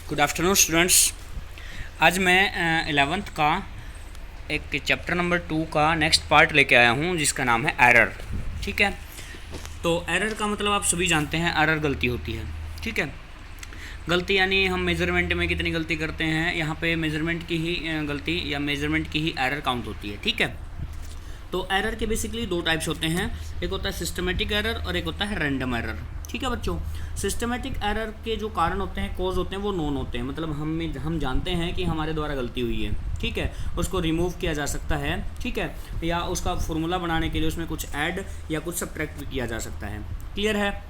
Good afternoon students. आज मैं 11th का एक चैप्टर नंबर 2 का नेक्स्ट पार्ट लेके आया हूँ जिसका नाम है एरर। ठीक है, तो एरर का मतलब आप सभी जानते हैं, एरर गलती होती है। ठीक है, गलती यानी हम मेज़रमेंट में कितनी गलती करते हैं, यहाँ पे मेज़रमेंट की ही गलती या मेज़रमेंट की ही एरर काउंट होती है। ठीक है, तो एरर के बेसिकली दो टाइप्स होते हैं, एक होता है सिस्टमेटिक एरर और एक होता है रैंडम एरर। ठीक है बच्चों, सिस्टमेटिक एरर के जो कारण होते हैं, कॉज होते हैं, वो नोन होते हैं, मतलब हम जानते हैं कि हमारे द्वारा गलती हुई है। ठीक है, उसको रिमूव किया जा सकता है। ठीक है, या उसका फॉर्मूला बनाने के लिए उसमें कुछ ऐड या कुछ सब्ट्रैक्ट भी किया जा सकता है। क्लियर है।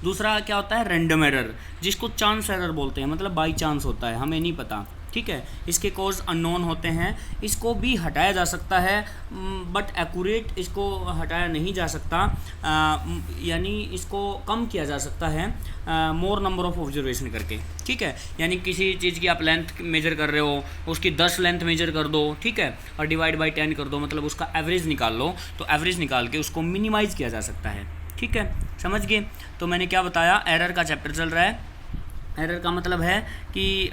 दूसरा क्या होता है, रैंडम एरर, जिसको चांस एरर बोलते हैं, मतलब बाई चांस होता है, हमें नहीं पता। ठीक है, इसके कॉज अननोन होते हैं, इसको भी हटाया जा सकता है बट एक्यूरेट इसको हटाया नहीं जा सकता, यानी इसको कम किया जा सकता है मोर नंबर ऑफ ऑब्जर्वेशन करके। ठीक है, यानी किसी चीज़ की आप लेंथ मेजर कर रहे हो, उसकी 10 लेंथ मेजर कर दो। ठीक है, और डिवाइड बाई 10 कर दो, मतलब उसका एवरेज निकाल लो, तो एवरेज निकाल के उसको मिनिमाइज़ किया जा सकता है। ठीक है, समझ गए। तो मैंने क्या बताया, एरर का चैप्टर चल रहा है। एरर का मतलब है कि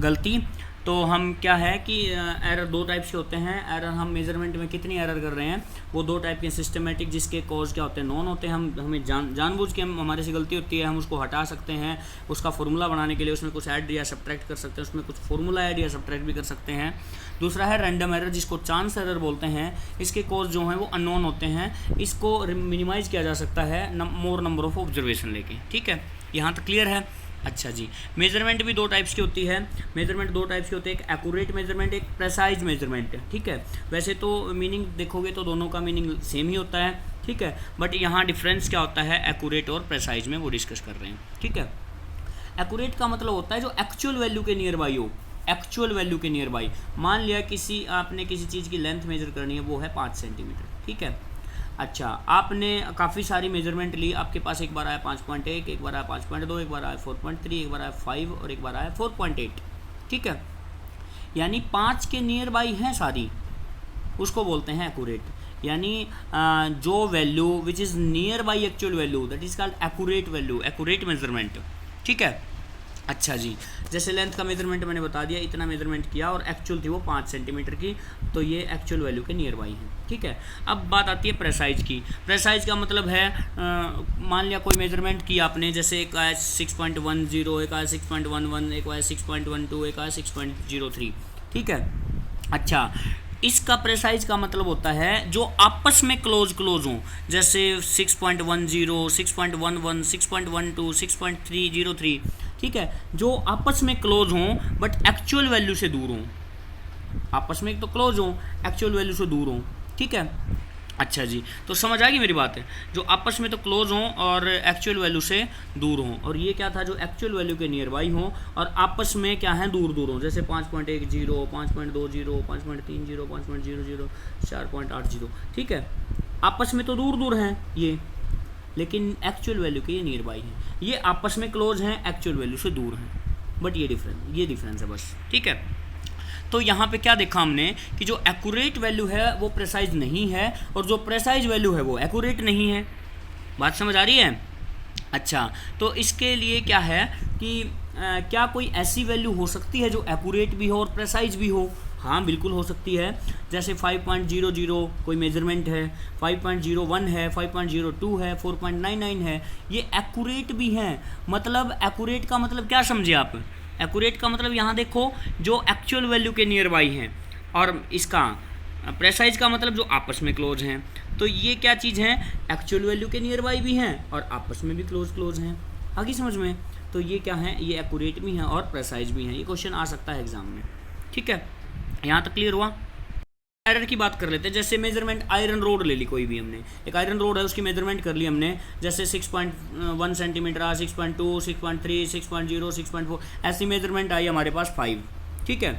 गलती। तो हम क्या है कि एरर दो टाइप से होते हैं। एरर हम मेजरमेंट में कितनी एरर कर रहे हैं, वो दो टाइप के, सिस्टमेटिक जिसके कॉज क्या होते हैं, नॉन होते हैं, हमें जानबूझ के हमारे से गलती होती है, हम उसको हटा सकते हैं, उसका फार्मूला बनाने के लिए उसमें कुछ ऐड या सब्ट्रैक्ट कर सकते हैं, उसमें कुछ फार्मूला ऐड या सब्ट्रैक्ट भी कर सकते हैं। दूसरा है रैंडम एरर, जिसको चांस एरर बोलते हैं, इसके कॉज जो हैं वो अननोन होते हैं, इसको मिनिमाइज़ किया जा सकता है मोर नंबर ऑफ ऑब्जर्वेशन लेके। ठीक है, यहाँ तक क्लियर है। अच्छा जी, मेजरमेंट भी दो टाइप्स की होती है। मेजरमेंट दो टाइप्स की होती है, एक एक्यूरेट मेजरमेंट, एक प्रेसाइज मेजरमेंट। ठीक है, वैसे तो मीनिंग देखोगे तो दोनों का मीनिंग सेम ही होता है। ठीक है, बट यहाँ डिफरेंस क्या होता है एक्यूरेट और प्रेसाइज में, वो डिस्कस कर रहे हैं। ठीक है, एक्यूरेट का मतलब होता है जो एक्चुअल वैल्यू के नियर बाई हो, एक्चुअल वैल्यू के नियर बाई। मान लिया आपने किसी चीज़ की लेंथ मेजर करनी है, वो है 5 सेंटीमीटर। ठीक है, अच्छा, आपने काफ़ी सारी मेजरमेंट ली, आपके पास एक बार आया 5.1, एक बार आया 5.2, एक बार आया 4.3, एक बार आया 5 और एक बार आया 4.8। ठीक है, यानी 5 के नियर बाई हैं सारी, उसको बोलते हैं एक्यूरेट। यानी जो value which is near by actual value, that is called accurate value, accurate measurement. ठीक है, अच्छा जी, जैसे लेंथ का मेजरमेंट मैंने बता दिया, इतना मेजरमेंट किया और एक्चुअल थी वो 5 सेंटीमीटर की, तो ये एक्चुअल वैल्यू के नियर बाई है। ठीक है, अब बात आती है प्रेसाइज की। प्रेसाइज का मतलब है मान लिया कोई मेजरमेंट की आपने, जैसे एक आया 6.10, एक आया 6.11, एक आया 6.12, एक आया 6.03। ठीक है, अच्छा, इसका प्रेसाइज का मतलब होता है जो आपस में क्लोज हों, जैसे 6.10, 6.11, 6.12, 6.303। ठीक है, जो आपस में क्लोज हों बट एक्चुअल वैल्यू से दूर हों, आपस में तो क्लोज हों, एक्चुअल वैल्यू से दूर हों। ठीक है, अच्छा जी, तो समझ आ गई मेरी बात है, जो आपस में तो क्लोज हों और एक्चुअल वैल्यू से दूर हों। और ये क्या था, जो एक्चुअल वैल्यू के नियर बाई हों और आपस में क्या है, दूर हों, जैसे 5.10, 5.20, 5.30, 5.00, 4.80। ठीक है, आपस में तो दूर हैं ये, लेकिन एक्चुअल वैल्यू के ये नियर बाई हैं, ये आपस में क्लोज हैं, एक्चुअल वैल्यू से दूर हैं, बट ये डिफरेंस है बस। ठीक है, तो यहाँ पे क्या देखा हमने कि जो एक्यूरेट वैल्यू है वो प्रेसाइज नहीं है और जो प्रेसाइज वैल्यू है वो एक्यूरेट नहीं है। बात समझ आ रही है। अच्छा, तो इसके लिए क्या है कि क्या कोई ऐसी वैल्यू हो सकती है जो एक्यूरेट भी हो और प्रेसाइज भी हो? हाँ, बिल्कुल हो सकती है। जैसे 5.00 कोई मेजरमेंट है, 5.01 है, 5.02 है, 4.99 है, ये एक्यूरेट भी हैं। मतलब एक्यूरेट का मतलब क्या समझे आप? एक्यूरेट का मतलब यहाँ देखो, जो एक्चुअल वैल्यू के नियर बाई हैं, और इसका प्रेसाइज का मतलब जो आपस में क्लोज हैं। तो ये क्या चीज़ है, एक्चुअल वैल्यू के नियर बाई भी हैं और आपस में भी क्लोज हैं। आगे समझ में? तो ये क्या है, ये एक्यूरेट भी हैं और प्रेसाइज भी हैं। ये क्वेश्चन आ सकता है एग्जाम में। ठीक है, यहाँ तक क्लियर हुआ। एरर की बात कर लेते हैं। जैसे मेजरमेंट आयरन रोड ले ली कोई भी हमने, एक आयरन रोड है, उसकी मेजरमेंट कर ली हमने, जैसे 6.1 सेंटीमीटर, 6.2, 6.3, 6.0, 6.4, ऐसी मेजरमेंट आई हमारे पास 5। ठीक है,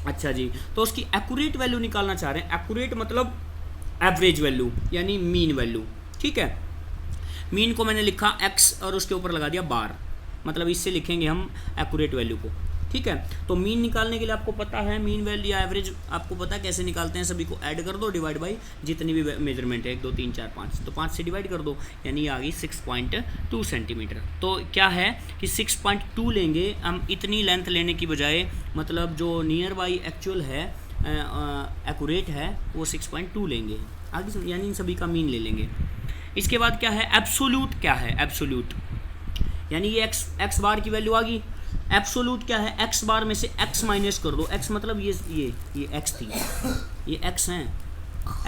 अच्छा जी, तो उसकी एक्यूरेट वैल्यू निकालना चाह रहे हैं। एक्यूरेट मतलब एवरेज वैल्यू यानी मीन वैल्यू। ठीक है, मीन को मैंने लिखा x और उसके ऊपर लगा दिया बार, मतलब इससे लिखेंगे हम एक्यूरेट वैल्यू को। ठीक है। तो मीन निकालने के लिए आपको पता है, मीन वैल्यू या एवरेज आपको पता है कैसे निकालते हैं, सभी को ऐड कर दो, डिवाइड बाई जितनी भी मेजरमेंट है, 1 2 3 4 5, तो 5 से डिवाइड कर दो, यानी आ गई 6.2 सेंटीमीटर। तो क्या है कि 6.2 लेंगे हम, इतनी लेंथ लेने की बजाय, मतलब जो नियर बाई एक्चुअल है, एक्यूरेट है, वो 6.2 लेंगे आगे, यानी इन सभी का मीन ले लेंगे। इसके बाद क्या है, एब्सोल्यूट क्या है, एब्सोल्यूट यानी ये एक्स बार की वैल्यू आ गई। एब्सोल्यूट क्या है, एक्स बार में से एक्स माइनस कर दो, एक्स मतलब ये एक्स थी, ये एक्स है,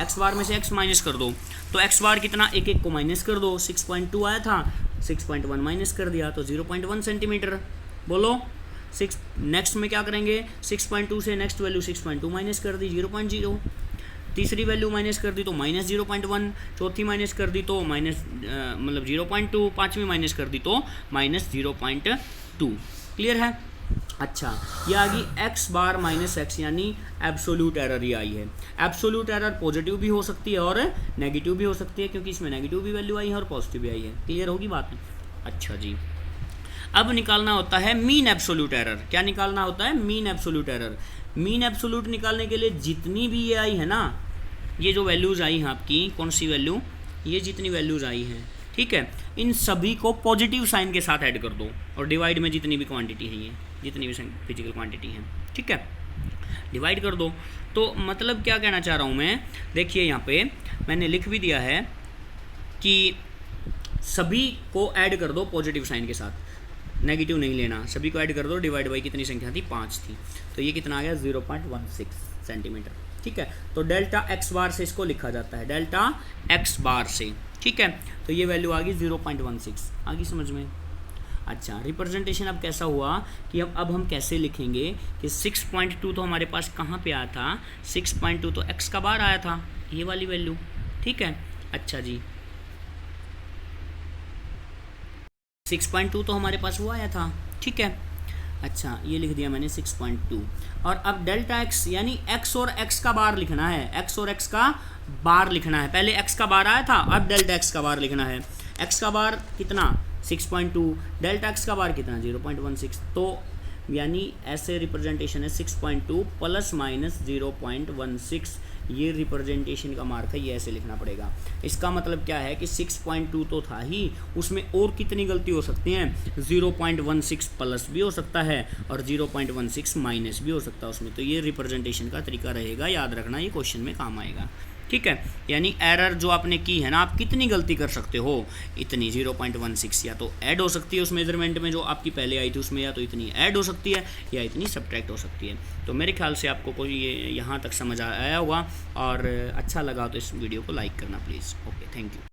एक्स बार में से एक्स माइनस कर दो, तो एक्स बार कितना, एक एक को माइनस कर दो, 6.2 आया था, 6.1 माइनस कर दिया तो 0.1 सेंटीमीटर। बोलो 6, नेक्स्ट में क्या करेंगे, 6.2 से नेक्स्ट वैल्यू 6.2 माइनस कर दी, 0.0, तीसरी वैल्यू माइनस कर दी तो माइनस 0.1, चौथी माइनस कर दी तो माइनस मतलब 0.2, पाँचवीं माइनस कर दी तो माइनस 0.2। क्लियर है। अच्छा, ये आ गई एक्स बार माइनस एक्स, यानी एब्सोल्यूट एरर ये आई है। एब्सोल्यूट एरर पॉजिटिव भी हो सकती है और नेगेटिव भी हो सकती है, क्योंकि इसमें नेगेटिव भी वैल्यू आई है और पॉजिटिव भी आई है। क्लियर होगी बात। अच्छा जी, अब निकालना होता है मीन एब्सोल्यूट एरर। क्या निकालना होता है, mean absolute error. Mean absolute निकालने के लिए जितनी भी ये आई है ना, ये जो वैल्यूज़ आई हैं आपकी, कौन सी वैल्यू, ये जितनी वैल्यूज़ आई हैं, ठीक है, इन सभी को पॉजिटिव साइन के साथ ऐड कर दो और डिवाइड में जितनी भी क्वांटिटी है, ये जितनी भी फिजिकल क्वांटिटी है, ठीक है, डिवाइड कर दो। तो मतलब क्या कहना चाह रहा हूँ मैं, देखिए यहाँ पे मैंने लिख भी दिया है कि सभी को ऐड कर दो पॉजिटिव साइन के साथ, नेगेटिव नहीं लेना, सभी को ऐड कर दो, डिवाइड बाई कितनी संख्या थी, 5 थी, तो ये कितना आ गया 0.16 सेंटीमीटर। ठीक है, तो डेल्टा एक्स बार से इसको लिखा जाता है, डेल्टा एक्स बार से, ठीक है, तो ये वैल्यू आ गई 0.16, आ गई समझ में। अच्छा, रिप्रेजेंटेशन अब कैसा हुआ कि अब हम कैसे लिखेंगे कि 6.2 तो हमारे पास कहाँ पे आया था, 6.2 तो एक्स का बार आया था, ये वाली वैल्यू, ठीक है। अच्छा जी, 6.2 तो हमारे पास वो आया था, ठीक है। अच्छा, ये लिख दिया मैंने 6.2, और अब डेल्टा एक्स यानी एक्स और एक्स का बार लिखना है, एक्स और एक्स का बार लिखना है। पहले एक्स का बार आया था, अब डेल्टा एक्स का बार लिखना है। एक्स का बार कितना 6.2, डेल्टा एक्स का बार कितना 0.16, तो यानी ऐसे रिप्रेजेंटेशन है 6.2 प्लस माइनस 0.16, ये रिप्रेजेंटेशन का मार्क है, ये ऐसे लिखना पड़ेगा। इसका मतलब क्या है कि 6.2 तो था ही, उसमें और कितनी गलती हो सकती हैं, 0.16 प्लस भी हो सकता है और 0.16 माइनस भी हो सकता है उसमें, तो ये रिप्रेजेंटेशन का तरीका रहेगा, याद रखना, ये क्वेश्चन में काम आएगा। ठीक है, यानी एरर जो आपने की है ना, आप कितनी गलती कर सकते हो, इतनी 0.16 या तो ऐड हो सकती है उस मेजरमेंट में जो आपकी पहले आई थी उसमें, या तो इतनी ऐड हो सकती है या इतनी सब्ट्रैक्ट हो सकती है। तो मेरे ख्याल से आपको कोई ये यहाँ तक समझ आया होगा, और अच्छा लगा तो इस वीडियो को लाइक करना प्लीज़। Okay, thank you.